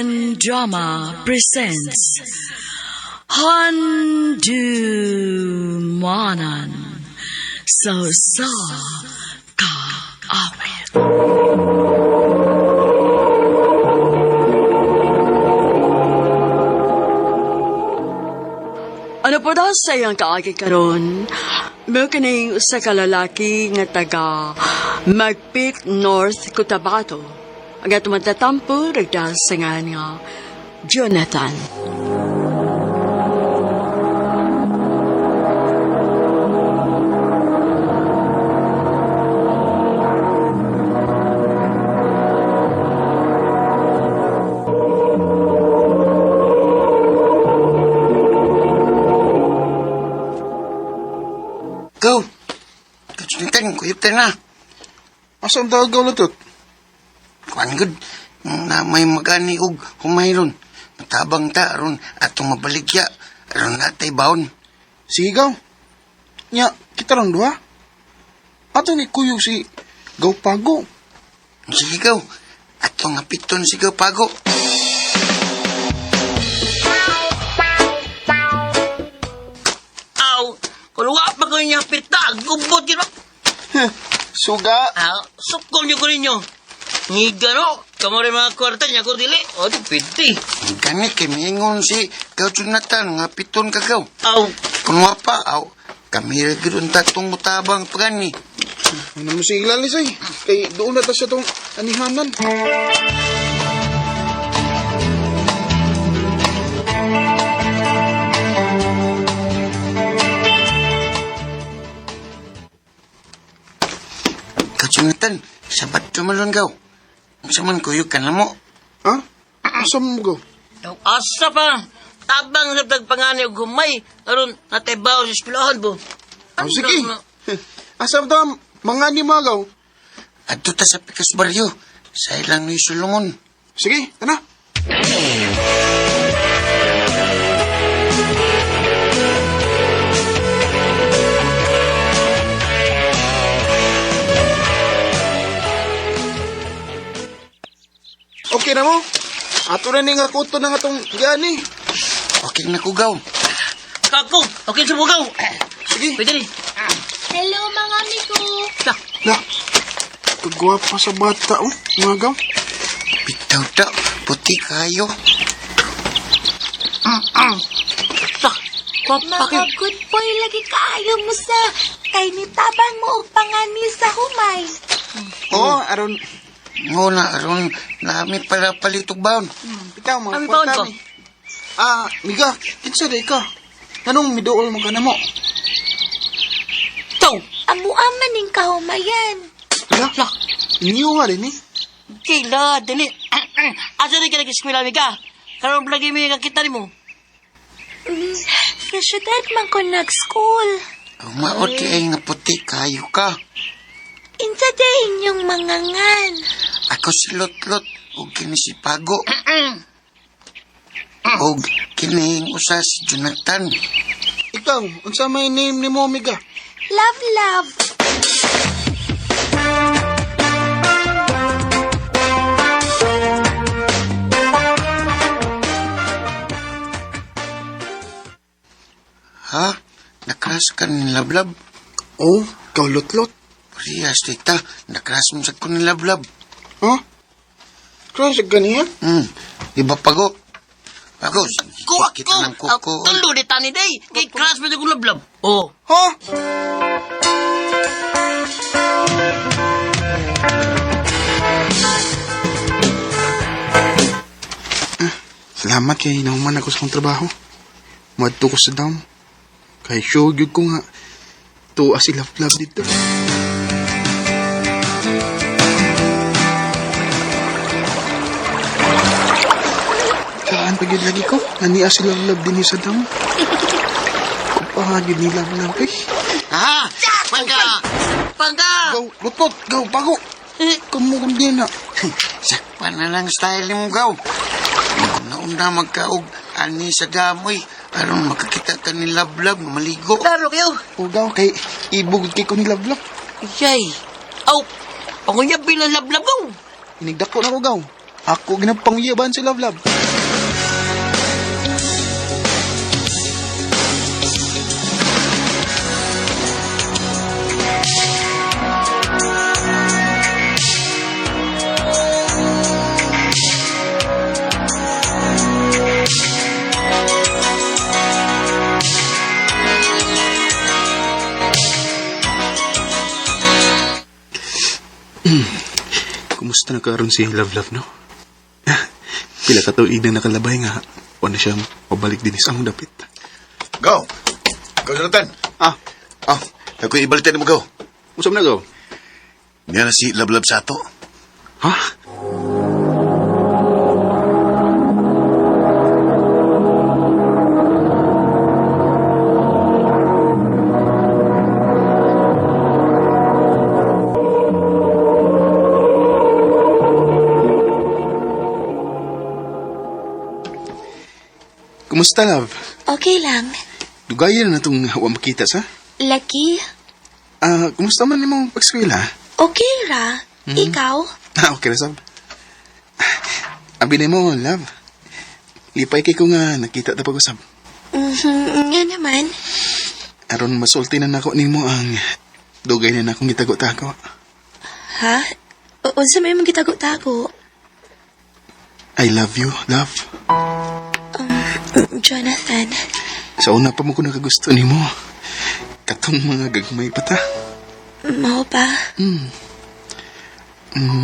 Korean Drama presents Handumanan So Ka Awit. Ano po daw sa iyang kaagi karon? May kaning usa ka lalaki nga taga Magpit North Cotabato. Ang atong matatampo nagdahil sa nga Jonathan. Go! Katsunitan, kuyip tayo na. Asam tagaw na tot? Kuan good, na may magani og humayron. Matabang ta, aron atong mabaligya. Aron natay baon. Sigaw. Nya, kita lang duha. Ato ni kuyo si Gaw Pago. Sige gaw, atong apiton si gaw pago. Aw, kuluwa pa ko niya pita, gubot yun. Suga. Sukol niyo ko ninyo. Ngiga no, kamo rin mga kwarta niya ko dili. O, di piti. Gani kay miingon si gaw Jonathan nga piton ka gaw. Aw, Kung pa, kami rin tatong mutabang pagani. Ano mo si Ilalis ay? Kay doon na ta siya tong anihanan. Gaw Jonathan, sabat tumalon gaw. Ang saman kuyog ka na mo. Ha? Asam mo gaw? asa pa. Tabang sa tagpangani og humay. Aron natay bawo sa eskwelahan bo. Oh, sige. Asam ta mga ni magaw. Adto ta sa Pikas Baryo. Sa ilang ni Solomon. Sige, tana. Okay na mo? Ato na ni nga kuto na nga tong gani. Okay na ko gaw. Kako, okay sa bugaw. Sige. Pwede ni. Hello mga amigo. Ta, Na. Kagwapa sa bata, oh. Mga gaw. Bitaw ta, puti kayo. ta. Kwapa Mga good boy lagi kaayo mo sa kay nitabang mo og pangani sa humay. Oo, aron. Nguna, aron nami para palitog baon. Bitaw, mga Ang baon kwarta ko. ni. Miga, kinsa day ka? Anong midool mo ka na mo? Taw, Amu-aman ning kahumayan. Hala, inyo nga rin eh. kila dili. Asa rin ka nag-eskwela mi ka? Karon lagi mi kakita nimo. Sa syudad man ko nag-school. Umaot ay nga puti kayo ka. Insa day inyong mangangan. Ako si Lot-Lot, o kini si Pago. O kining usa si Jonathan. Ikaw, unsa may name ni mo, Miga? Love, love. Ha? Nakras ka ni Lablab? Oh, ikaw lot-lot. Parehas, tita. Nakras mo sa ko ni Lablab. Ha? Crush ganiya? Di ba Pago? Pago, kita ng kuko. Tulo di tani day. Kay class mo ko lablab. Oh. Ha? Salamat kay nahuman ako sa kong trabaho. Madto ko sa dam. Kay sure yun ko nga tuwa si Love dito. Kaan pagid lagi ko. Nania si Love din sa dam. Kupahagid ni Love eh. Ha? Pangga. Pangga. Gaw, lutot, gaw, bago. Kamukam din na. Sakpan na lang style ni mo, Gaw. Nauna magkaog ani sa damoy. Aron makakita ka ni Lablab na maligo. Klaro kayo. O gaw, kay ibugod kay ko ni Love. Yay. Aw. Pangunya bilang lablab ko. Inigdako na ko gaw. Ako ginapangyaban si Love Love. Kumusta na karon si Love Love, no? Pila ka tuig na nakalabay nga. Wala siyang pabalik din sa among dapit. Go! Go, Jonathan! Ah, Ako ibalitan mo, go! usap na gaw. Yan na si Lablab sa ato. Ha? Kumusta, Love? Okay lang. Dugayan na itong wa makita sa? Lucky? Kumusta man ni mong pag-eskwela? Okay ra. Ikaw? Okay na, Sab. Abi na mo, Love. Lipay kay ko nga nakita na pag-usap. Nga naman. Aron masulti na nako nimo ang dugay na akong gitago-tago. Ha? Unsa may mong gitago-tago? I love you, Love. Jonathan. Sa una pa mo ko nakagusto nimo. Katong mga gagmay pata. Mao ba?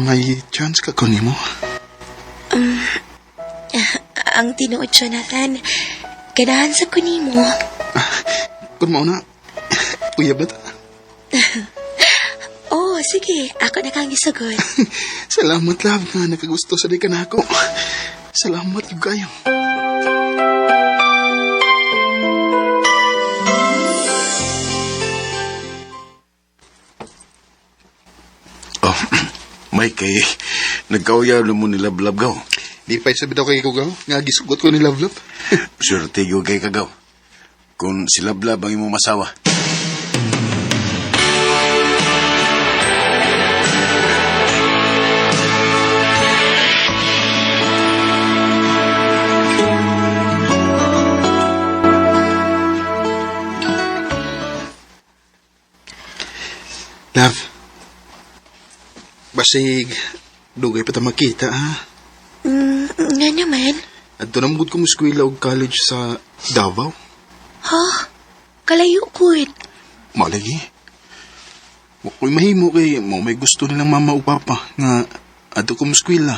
May chance ka ko nimo. Ang tinuod, Jonathan. Ganahan sa kunimo. Kung mo na, uyab na ta. Oh, sige. Ako na kang gisagod. Salamat, Love, nga nakagusto sa di ka na ako. Salamat, yung kayo. Oh, may kay nagkauyaw na mo ni Lablab, go. Di pa sabi daw kay Kugaw, nga gisugot ko ni Love Love. Swerte yung kay kagaw. Kung si Lablab ang imong masawa. Love, basig, dugay pa ta makita, ha? Nga naman. At doon namugod ko mo eskwela o college sa Davao. Ha? Kalayo ko'y. Malagi. Wako'y mahimo kay mo may gusto nilang mama o papa nga ato ko mo eskwela.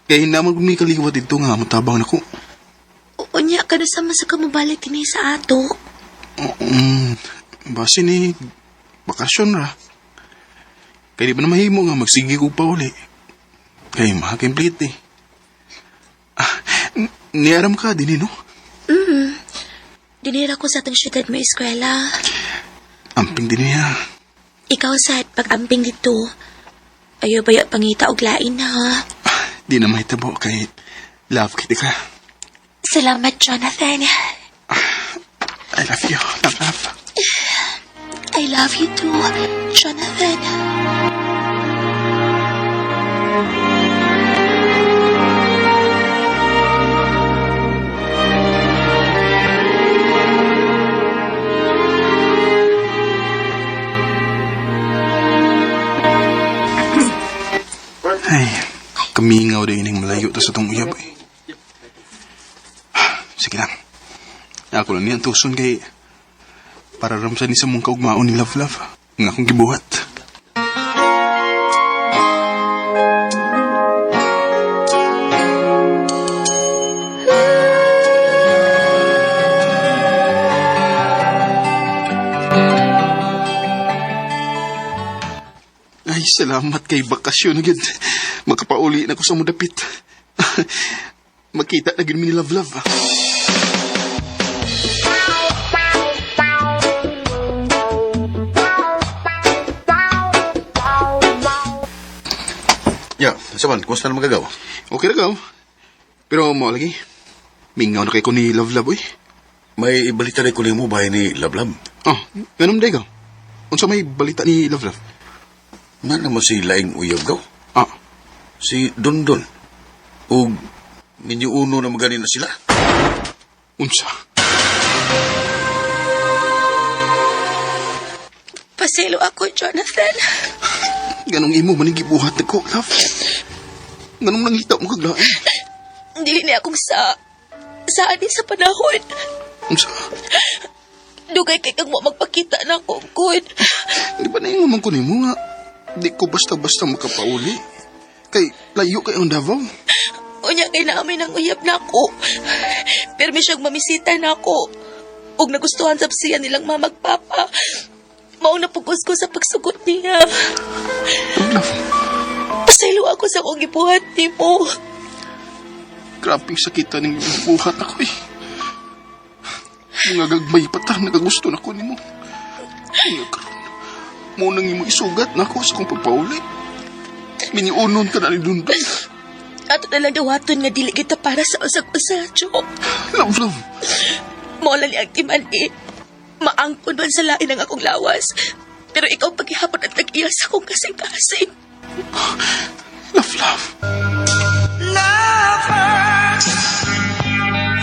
Kaya naman kung may kaliwat dito nga matabang na ko. Unya ka na sama sa kamabalik din sa ato. Base ni bakasyon ra. Kaya di ba na mahimo nga magsigi ko pa uli. Kaya makakimplit eh. Niaram ka din no? Dinira ko sa atong syudad mo eskwela. Amping din niya. Ikaw sad pag-amping dito. Ayaw ba yung pangita og lain ha? Di na mahitabo kay love kita ka. Salamat, Jonathan. I love you, love. I love you too, Jonathan. Ay, kamingaw din yung malayo to sa itong uyab eh. Sige lang. Ako lang niyan tuson kay para ramsan ni sa mong kaugmaon ni Love Love. Nga akong gibuhat. Ay, salamat kay bakasyon agad. Makapauli na ko sa mudapit. Makita na gini ni Love Love. Ya, saban, kumusta na magagaw? Okay na ka. Pero mo lagi. Mingaw na kay ko ni Love Love, uy. May ibalita na ko ni mo bahay ni Lablab. Oh, ganun day ka. Unsa may balita ni Love Love? Nga naman si Laing Uyab, gaw. Ah, Si Dondon. O minyuuno na maganin na sila. Unsa? Paselo ako, Jonathan. Ganong imo manigibuhat ako, love. Ganong nangita mo kaglain. Dili niya akong saan sa panahon. Unsa? Dugay kay kang mo magpakita na ako, good. Di ba naingaman ko nimo nga? Di ko basta-basta makapauli. Kay layo kay ang Davao. Unya kay namin ang uyab na ako. Permi siyang mamisita na ako. Ug nagustuhan sab siya nilang mamagpapa. Maong napugos ko sa pagsugot niya. Love, Pasaylo ako sa kong gibuhat ni mo. grabing sakitan ng buhat ako eh. Mga gagmay pa ta, nagagusto na ko nimo. Mga karon, mo nang imo isugat na ako sa kong pagpauli. Miniunon ka na ni Dundoy. Ato na lang dawaton nga dili kita para sa usag-usa, Jo. Love. Mola ni ang timali. Maangkon man sa lain ang akong lawas. Pero ikaw paghihapon at nag-iya sa akong kasing-kasing. Love. Love hurts.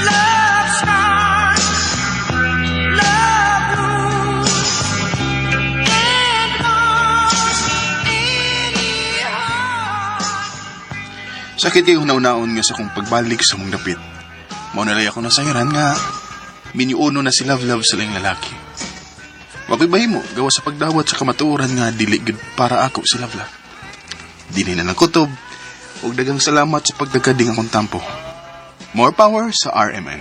Love starts. Love moves. And goes any heart. Sakit kayo nauna-un nga sa kong pagbalik sa mong dapit. Maunalay ako na sayuran nga miniuno na si Love sa lang lalaki. Wako'y bahimo, gawa sa pagdawat sa kamatuoran nga dili gud para ako si Love. Dili na ng kutob, ug dagang salamat sa pagdagkading akong tampo. More power sa RMN.